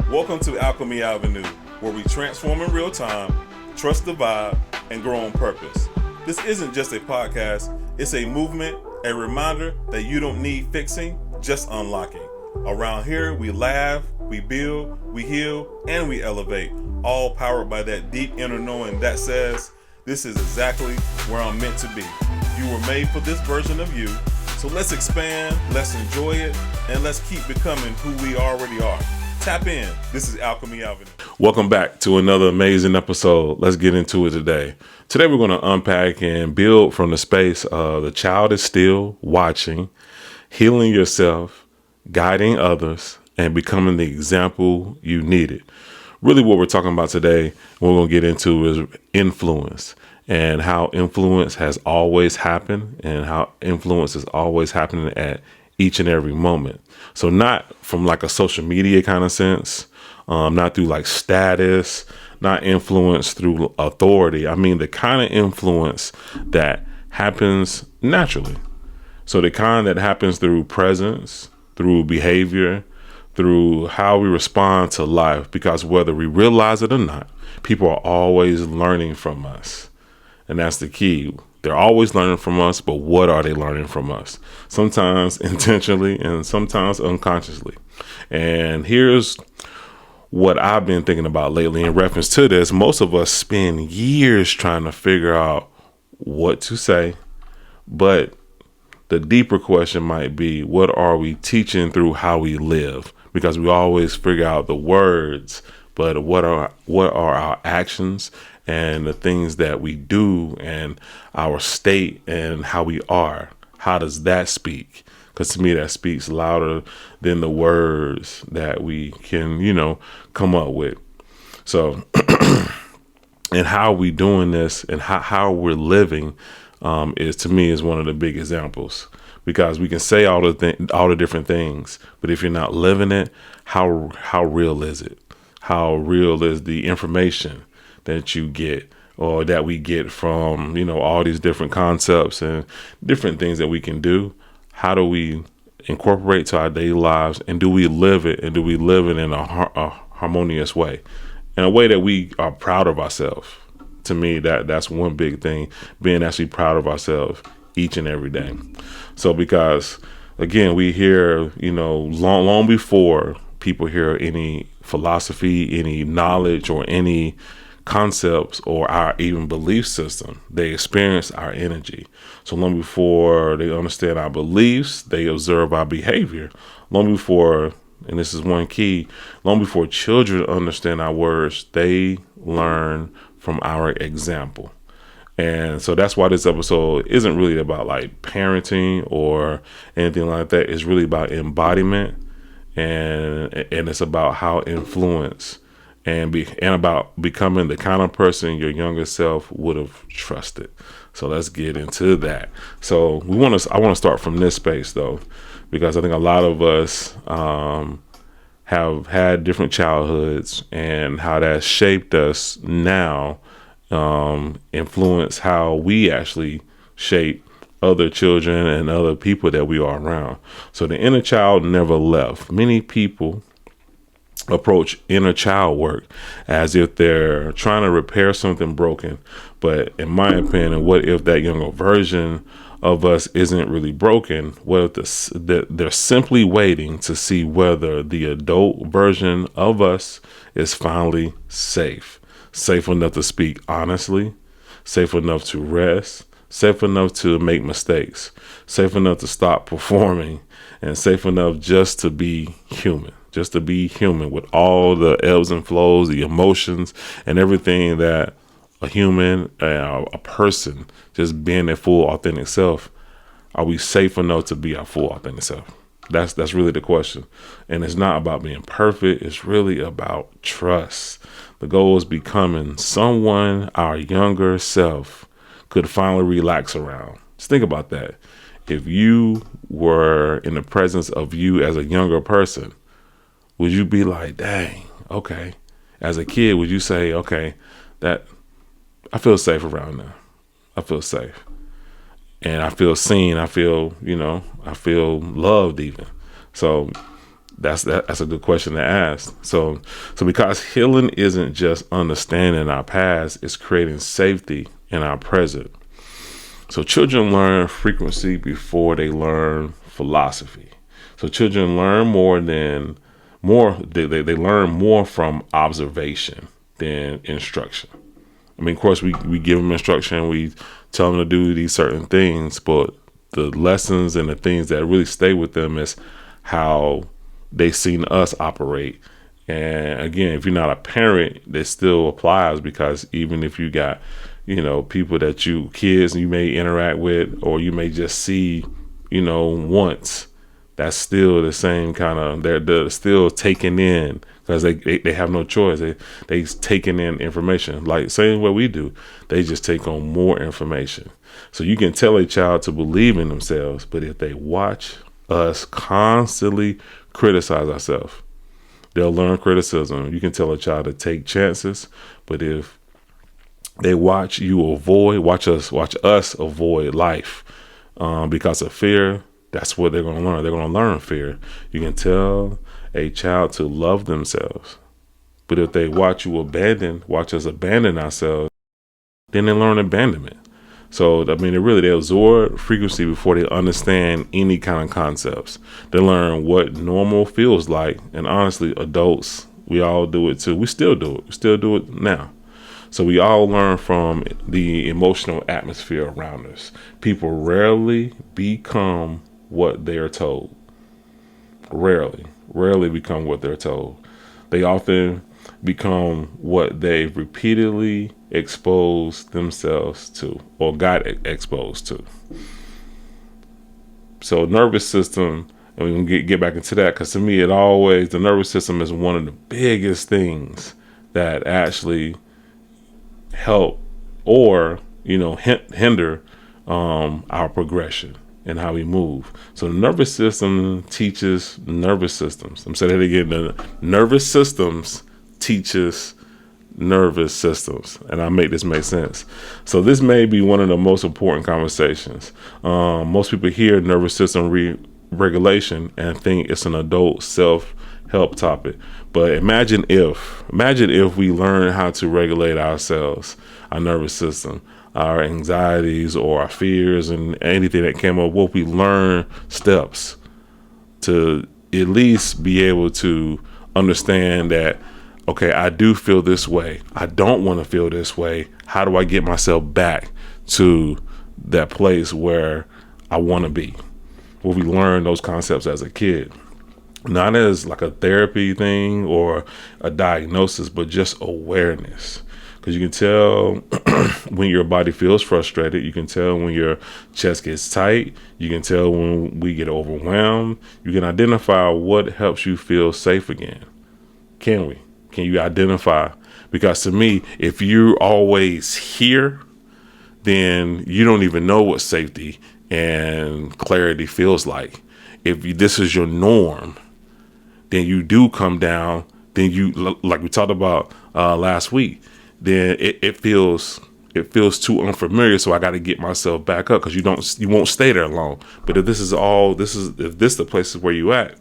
Welcome to Alchemy Avenue, where we transform in real time, trust the vibe, and grow on purpose. This isn't just a podcast, it's a movement, a reminder that you don't need fixing, just unlocking. Around here, we laugh, we build, we heal, and we elevate, all powered by that deep inner knowing that says, this is exactly where I'm meant to be. You were made for this version of you, so let's expand, let's enjoy it, and let's keep becoming who we already are. Tap in. This is Alchemy Avenue. Welcome back to another amazing episode. Let's get into it today. Today we're going to unpack and build from the space of the child is still watching, healing yourself, guiding others, and becoming the example you needed. Really what we're talking about today, what we're going to get into is influence and how influence has always happened and how influence is always happening at each and every moment. So not from like a social media kind of sense, not through like status, not influence through authority. I mean, the kind of influence that happens naturally. So the kind that happens through presence, through behavior, through how we respond to life, because whether we realize it or not, people are always learning from us. And that's the key. They're always learning from us, but what are they learning from us? Sometimes intentionally and sometimes unconsciously. And here's what I've been thinking about lately in reference to this. Most of us spend years trying to figure out what to say, but the deeper question might be, what are we teaching through how we live? Because we always figure out the words, but what are our actions and the things that we do and our state and how we are? How does that speak? Because to me, that speaks louder than the words that we can, come up with. So, and how we doing this and how we're living is, to me, is one of the big examples. Because we can say all the different things, but if you're not living it, how real is it? How real is the information that you get or that we get from, all these different concepts and different things that we can do? How do we incorporate to our daily lives, and do we live it, and do we live it in a harmonious way, in a way that we are proud of ourselves? To me, that's one big thing, being actually proud of ourselves each and every day. So because, again, we hear, long before people hear any philosophy, any knowledge, or any concepts or our even belief system, they experience our energy. So long before they understand our beliefs, they observe our behavior. Long before, and this is one key, long before children understand our words, they learn from our example. And so that's why this episode isn't really about like parenting or anything like that. It's really about embodiment, and it's about how influence and about becoming the kind of person your younger self would have trusted. So let's get into that. So I want to start from this space though, because I think a lot of us have had different childhoods, and how that shaped us now influence how we actually shape other children and other people that we are around. So the inner child never left. Many people approach inner child work as if they're trying to repair something broken. But in my opinion, what if that younger version of us isn't really broken? What if they're simply waiting to see whether the adult version of us is finally safe enough to speak honestly, safe enough to rest, safe enough to make mistakes, safe enough to stop performing, and safe enough just to be human. Just to be human with all the ebbs and flows, the emotions, and everything that a human, a person, just being their full authentic self. Are we safe enough to be our full authentic self? That's really the question. And it's not about being perfect. It's really about trust. The goal is becoming someone our younger self could finally relax around. Just think about that. If you were in the presence of you as a younger person, would you be like, dang, okay. As a kid, would you say, okay, that I feel safe around them. I feel safe. And I feel seen. I feel, I feel loved even. So That's a good question to ask. So because healing isn't just understanding our past, it's creating safety in our present. So children learn frequency before they learn philosophy. So children learn they learn more from observation than instruction. I mean, of course, we give them instruction, we tell them to do these certain things, but the lessons and the things that really stay with them is how they seen us operate. And again, if you're not a parent, that still applies, because even if you got, people that kids you may interact with, or you may just see, once, that's still the same kind of, they're still taking in, because they have no choice. They taking in information, like same way we do. They just take on more information. So you can tell a child to believe in themselves, but if they watch us constantly criticize ourselves, they'll learn criticism. You can tell a child to take chances, but if they watch us avoid life because of fear, that's what they're going to learn. They're going to learn fear. You can tell a child to love themselves, but if they watch us abandon ourselves, then they learn abandonment. So, I mean, they absorb frequency before they understand any kind of concepts. They learn what normal feels like. And honestly, adults, we all do it too. We still do it. We still do it now. So we all learn from the emotional atmosphere around us. People rarely become what they're told. Rarely become what they're told. They often become what they've repeatedly exposed themselves to, or got exposed to. So nervous system, and we can get back into that, because to me, the nervous system is one of the biggest things that actually help or hinder our progression and how we move. So the nervous system teaches nervous systems. I'm saying that again. The nervous systems teaches nervous systems, and I make this make sense. So this may be one of the most important conversations. Most people hear nervous system regulation and think it's an adult self-help topic. But imagine if we learn how to regulate ourselves, our nervous system, our anxieties or our fears and anything that came up. What we learn steps to at least be able to understand that, okay, I do feel this way. I don't want to feel this way. How do I get myself back to that place where I want to be? Where we learn those concepts as a kid. Not as like a therapy thing or a diagnosis, but just awareness. Because you can tell when your body feels frustrated. You can tell when your chest gets tight. You can tell when we get overwhelmed. You can identify what helps you feel safe again. Can we? Can you identify? Because to me, if you're always here, then you don't even know what safety and clarity feels like. If this is your norm, then you do come down, then you, like we talked about last week, then it feels too unfamiliar. So I got to get myself back up, because you won't stay there long. But if this is the places where you at,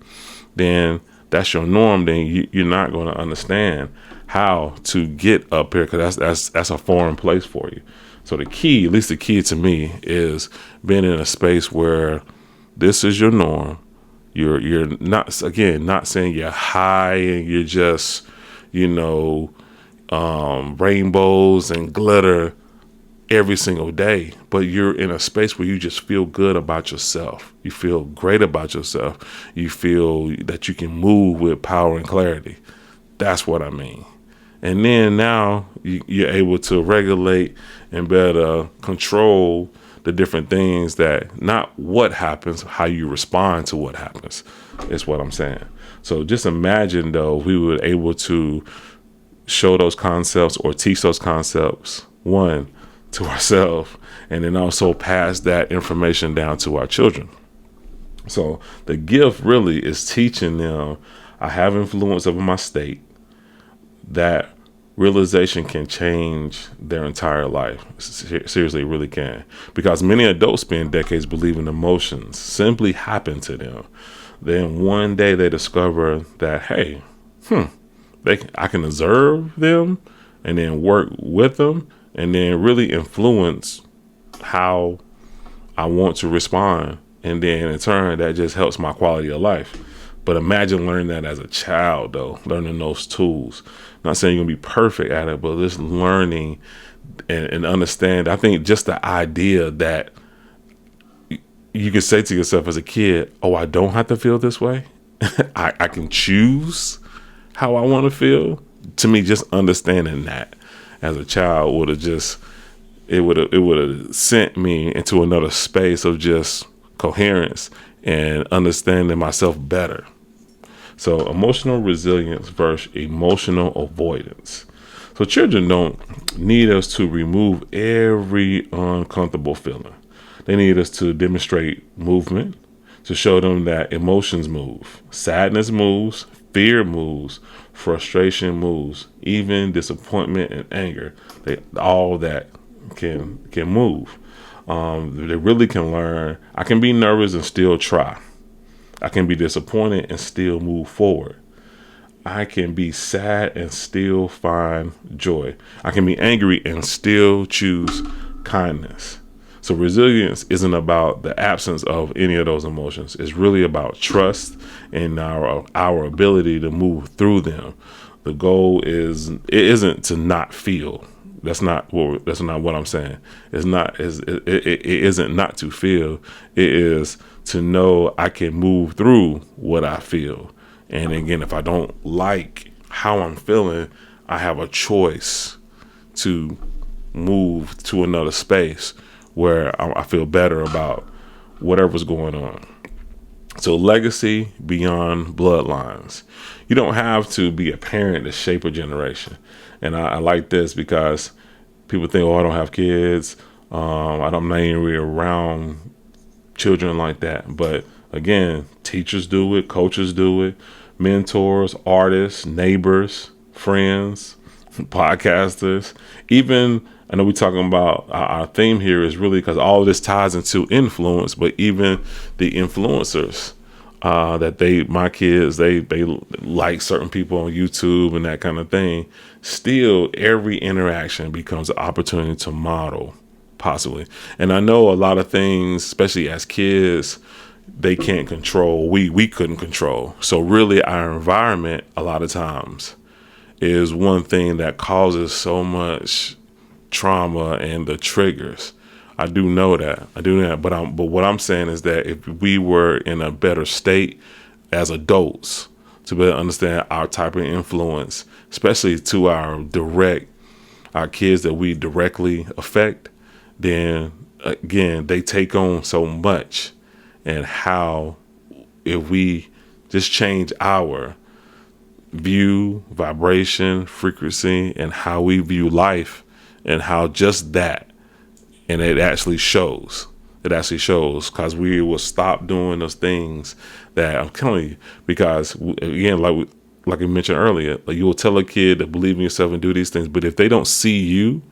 then that's your norm. Then you're not going to understand how to get up here, because that's a foreign place for you. So the key, at least the key to me, is being in a space where this is your norm. You're not saying you're high and you're just, rainbows and glitter every single day, but you're in a space where you just feel good about yourself. You feel great about yourself. You feel that you can move with power and clarity. That's what I mean. And then now you're able to regulate and better control the different things, that not what happens, how you respond to what happens is what I'm saying. So just imagine, though, we were able to show those concepts or teach those concepts, one, to ourselves, and then also pass that information down to our children. So the gift really is teaching them, I have influence over my state. That realization can change their entire life. Seriously, it really can. Because many adults spend decades believing emotions simply happen to them. Then one day they discover that, hey, I can observe them and then work with them and then really influence how I want to respond. And then in turn, that just helps my quality of life. But imagine learning that as a child, though, learning those tools. Not saying you're going to be perfect at it, but just learning and understand. I think just the idea that you can say to yourself as a kid, oh, I don't have to feel this way. I can choose how I want to feel. To me, just understanding that as a child would have just, it would have sent me into another space of just coherence and understanding myself better. So emotional resilience versus emotional avoidance. So children don't need us to remove every uncomfortable feeling. They need us to demonstrate movement, to show them that emotions move. Sadness moves, fear moves, frustration moves, even disappointment and anger. All that can move. They really can learn. I can be nervous and still try. I can be disappointed and still move forward. I can be sad and still find joy. I can be angry and still choose kindness. So resilience isn't about the absence of any of those emotions. It's really about trust in our ability to move through them. The goal isn't to not feel. That's not what I'm saying. It isn't not to feel. It is to know I can move through what I feel. And again, if I don't like how I'm feeling, I have a choice to move to another space where I feel better about whatever's going on. So legacy beyond bloodlines. You don't have to be a parent to shape a generation. And I like this because people think, oh, I don't have kids. I'm not even really around children like that. But again, teachers do it, coaches do it, mentors, artists, neighbors, friends, podcasters. Even, I know we're talking about our theme here is really because all of this ties into influence, but even the influencers that my kids, they like certain people on YouTube and that kind of thing. Still, every interaction becomes an opportunity to model, possibly. And I know a lot of things, especially as kids, they can't control. We couldn't control. So really, our environment a lot of times is one thing that causes so much trauma and the triggers. I do know that. But what I'm saying is that if we were in a better state as adults to better understand our type of influence, especially to our kids that we directly affect, then again, they take on so much. And how, if we just change our view, vibration, frequency, and how we view life, and how just that, and it actually shows. It actually shows because we will stop doing those things that I'm telling you. Because again, like I mentioned earlier, like you will tell a kid to believe in yourself and do these things, but if they don't see you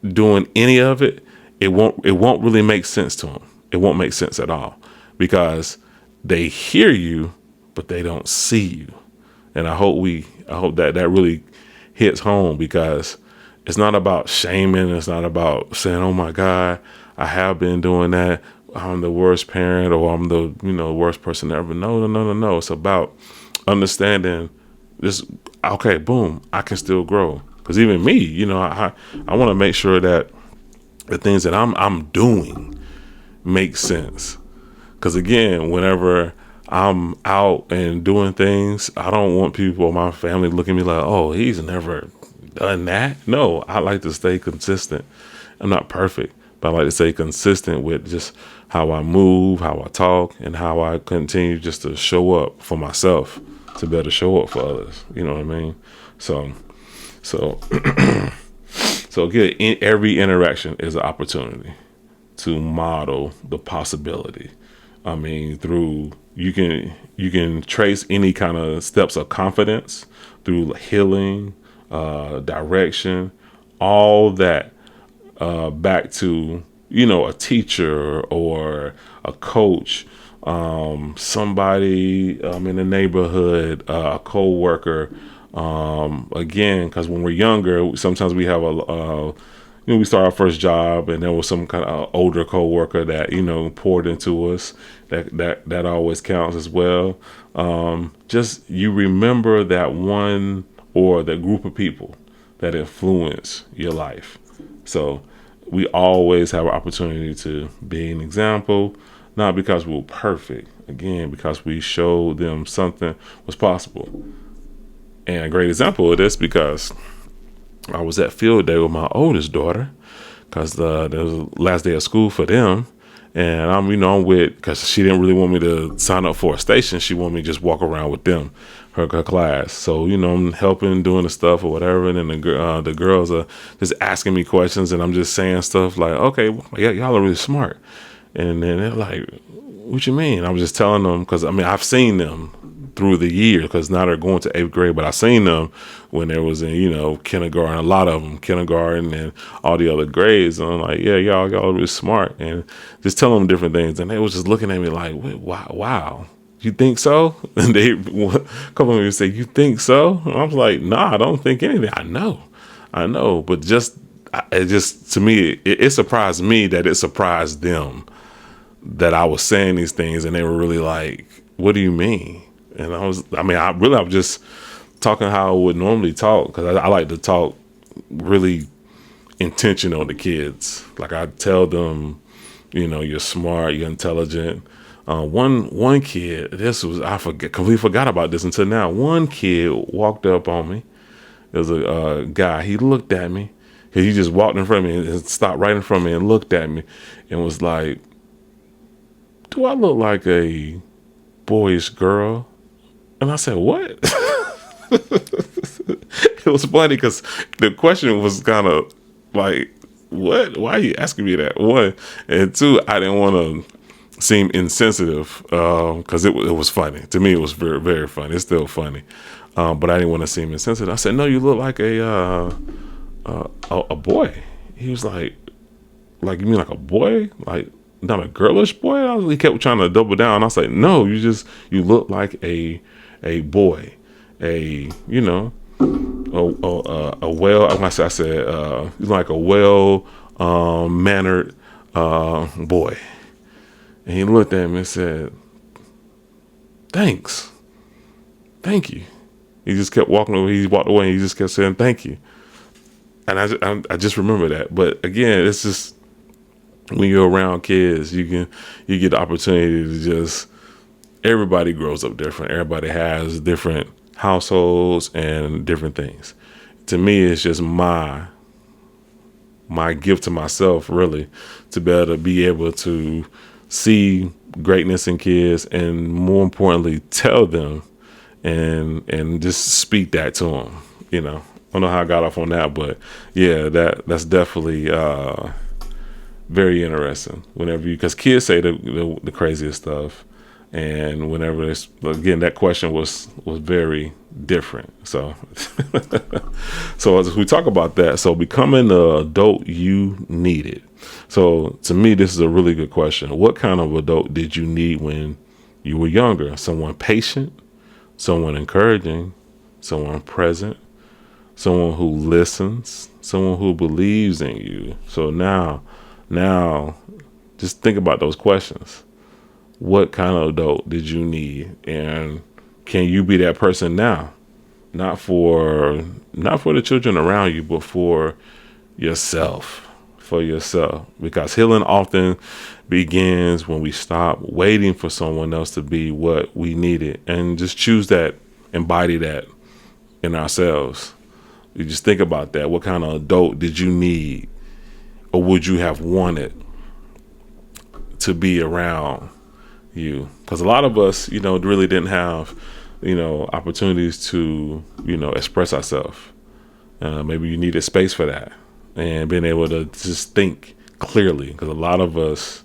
doing any of it, it won't really make sense to them. It won't make sense at all because they hear you, but they don't see you. And I hope that really hits home because it's not about shaming. It's not about saying, oh my God, I have been doing that. I'm the worst parent or I'm the, worst person ever. No. It's about understanding this. Okay, boom, I can still grow. Because even me, I want to make sure that the things that I'm doing make sense. Because again, whenever I'm out and doing things, I don't want people, my family, looking at me like, oh, he's never done that. No, I like to stay consistent. I'm not perfect, but I like to stay consistent with just how I move, how I talk, and how I continue just to show up for myself to better show up for others. You know what I mean? So again, every interaction is an opportunity to model the possibility. I mean, through you can trace any kind of steps of confidence through healing, direction, all that back to a teacher or a coach, somebody in the neighborhood, a co-worker. Again, because when we're younger, sometimes we have we start our first job, and there was some kind of older coworker that poured into us. That always counts as well. Just you remember that one or the group of people that influence your life. So we always have an opportunity to be an example, not because we're perfect. Again, because we showed them something was possible. And a great example of this, because I was at field day with my oldest daughter, because there was the last day of school for them. And I'm with, because she didn't really want me to sign up for a station. She wanted me to just walk around with them, her class. So, I'm helping, doing the stuff or whatever. And then the girls are just asking me questions, and I'm just saying stuff like, okay, yeah, y'all are really smart. And then they're like, what you mean? I was just telling them, because I've seen them through the year, because now they're going to 8th grade, but I seen them when there was in kindergarten, a lot of them kindergarten and all the other grades, and I'm like, yeah, y'all are really smart, and just telling them different things, and they was just looking at me like, wow, you think so? And a couple of them say, you think so? And I was like, nah, I don't think anything. I know, but it just to me, it surprised me that it surprised them that I was saying these things, and they were really like, what do you mean? And I was just talking how I would normally talk, because I like to talk really intentional to kids. Like, I tell them, you're smart, you're intelligent. One kid, completely forgot about this until now. One kid walked up on me. There was a guy. He looked at me. He just walked in front of me and stopped right in front of me and looked at me and was like, do I look like a boyish girl? And I said, what? It was funny because the question was kind of like, what? Why are you asking me that? One. And two, I didn't want to seem insensitive, because it was funny. To me, it was very, very funny. It's still funny. But I didn't want to seem insensitive. I said, no, you look like a boy. He was like, you mean like a boy? Like, not a girlish boy? He kept trying to double down. I was like, no, you look like a boy, a well. I said, like a well mannered boy. And he looked at me and said, thank you. He just kept walking away. He walked away and he just kept saying, thank you. And I just remember that. But again, it's just, when you're around kids, you get the opportunity to just, everybody grows up different. Everybody has different households and different things. To me, it's just my gift to myself, really, to be able to see greatness in kids, and more importantly, tell them and just speak that to them. I don't know how I got off on that, but yeah, that's definitely very interesting. Because kids say the craziest stuff, and whenever again, that question was very different. So so as we talk about that, so becoming the adult you needed. So to me, this is a really good question. What kind of adult did you need when you were younger? Someone patient, someone encouraging, someone present, someone who listens, someone who believes in you. So now just think about those questions. What kind of adult did you need? And can you be that person now? Not for the children around you, but for yourself. Because healing often begins when we stop waiting for someone else to be what we needed, and just choose that, embody that in ourselves. You just think about that. What kind of adult did you need, or would you have wanted to be around you? Because a lot of us, really didn't have, opportunities to, express ourselves. Maybe you needed space for that, and being able to just think clearly. Because a lot of us,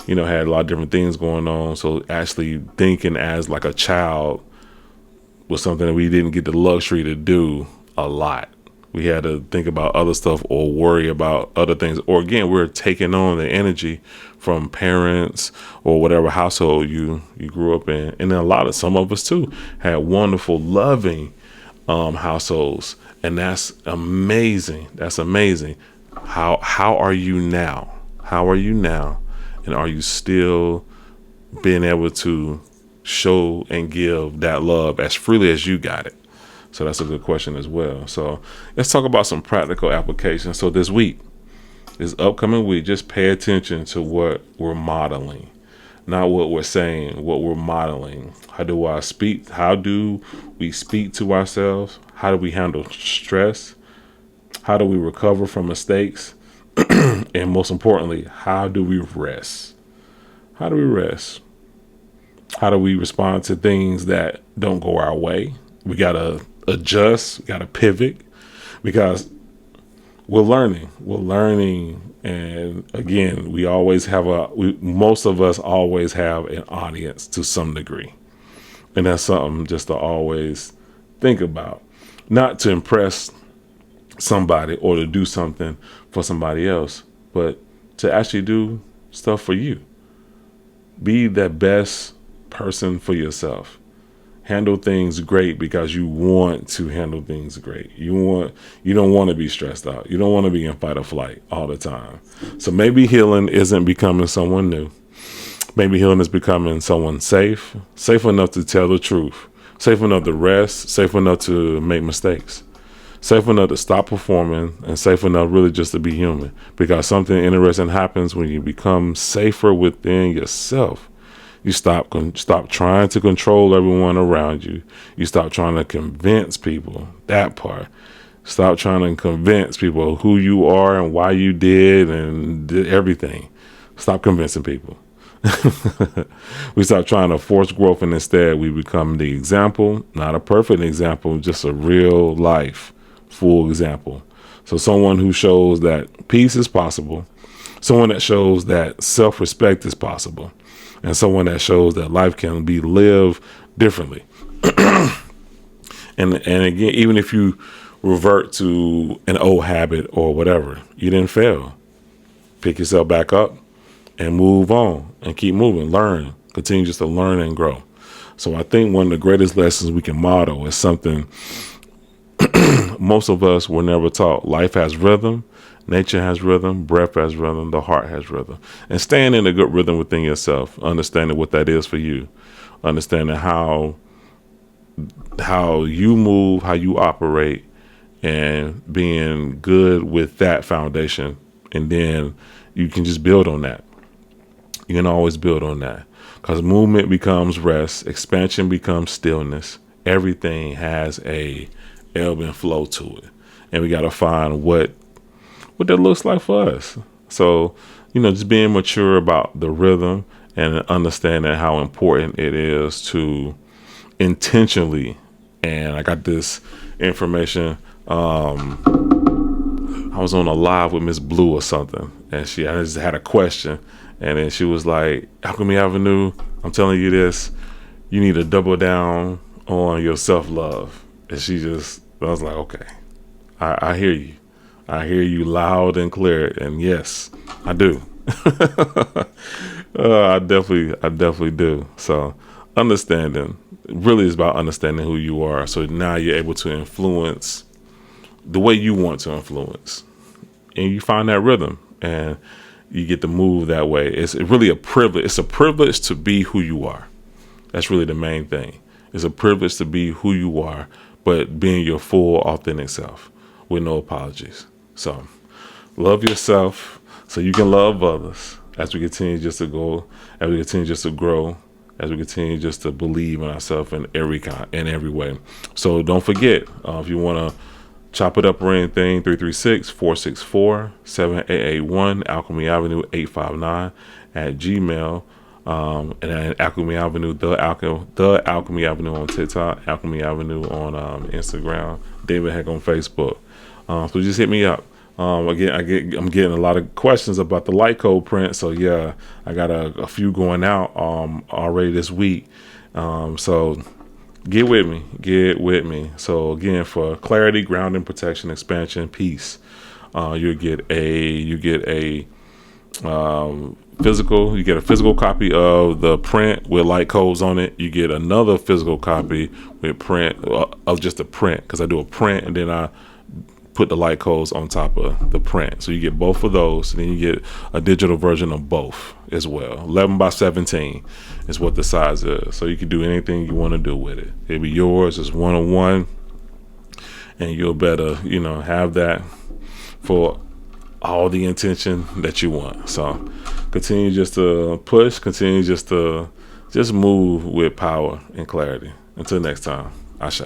had a lot of different things going on. So actually thinking as like a child was something that we didn't get the luxury to do a lot. We had to think about other stuff or worry about other things. Or again, we're taking on the energy from parents or whatever household you grew up in. And then some of us too had wonderful, loving households. And that's amazing. That's amazing. How are you now? How are you now? And are you still being able to show and give that love as freely as you got it? So that's a good question as well. So let's talk about some practical applications. So this upcoming week, just pay attention to what we're modeling, not what we're saying, what we're modeling. How do we speak to ourselves? How do we handle stress? How do we recover from mistakes? And most importantly, how do we rest? How do we rest? How do we respond to things that don't go our way? We got to adjust, we got to pivot, because we're learning. And again, most of us always have an audience to some degree. And that's something just to always think about, not to impress somebody or to do something for somebody else, but to actually do stuff for you. Be the best person for yourself. Handle things great because you want to handle things great. You don't want to be stressed out. You don't want to be in fight or flight all the time. So maybe healing isn't becoming someone new. Maybe healing is becoming someone safe enough to tell the truth, safe enough to rest, safe enough to make mistakes, safe enough to stop performing, and safe enough really just to be human. Because something interesting happens when you become safer within yourself. You stop trying to control everyone around you. You stop trying to convince people, that part. Stop trying to convince people who you are and why you did and did everything. Stop convincing people. We stop trying to force growth, and instead we become the example, not a perfect example, just a real life, full example. So someone who shows that peace is possible, someone that shows that self-respect is possible, and someone that shows that life can be lived differently. and again, even if you revert to an old habit or whatever, you didn't fail. Pick yourself back up and move on and keep moving. Learn. Continue just to learn and grow. So I think one of the greatest lessons we can model is something most of us were never taught. Life has rhythm. Nature has rhythm, breath has rhythm, the heart has rhythm. And staying in a good rhythm within yourself, understanding what that is for you, understanding how you move, how you operate, and being good with that foundation. And then you can just build on that. You can always build on that, because movement becomes rest, expansion becomes stillness. Everything has a ebb and flow to it. And we got to find what that looks like for us. So, just being mature about the rhythm and understanding how important it is to intentionally. And I got this information. I was on a live with Miss Blue or something, and I just had a question, and then she was like, Alchemy Avenue, I'm telling you this, you need to double down on your self-love. And I was like, okay, I hear you. I hear you loud and clear, and yes, I do. I definitely do. So understanding really is about understanding who you are. So now you're able to influence the way you want to influence, and you find that rhythm, and you get to move that way. It's really a privilege. It's a privilege to be who you are. That's really the main thing. It's a privilege to be who you are, but being your full, authentic self with no apologies. So love yourself so you can love others as we continue just to go, as we continue just to grow, as we continue just to believe in ourselves in every way. So don't forget, if you want to chop it up or anything, 336-464-7881, Alchemy Avenue 859 at Gmail. And then Alchemy Avenue, the Alchemy Avenue on TikTok, Alchemy Avenue on Instagram, David Heck on Facebook. So just hit me up. Again, I'm getting a lot of questions about the light code print. So yeah, I got a few going out already this week. So Get with me. So again, for clarity, grounding, protection, expansion, peace, you get a physical. You get a physical copy of the print with light codes on it. You get another physical copy with print of just a print, because I do a print and then I put the light codes on top of the print. So you get both of those, and then you get a digital version of both as well. 11 by 17 is what the size is. So you can do anything you want to do with it. It'll be yours. It's 1-on-1, and you'll better, have that for all the intention that you want. So continue just to push, continue just to move with power and clarity. Until next time, Ashe.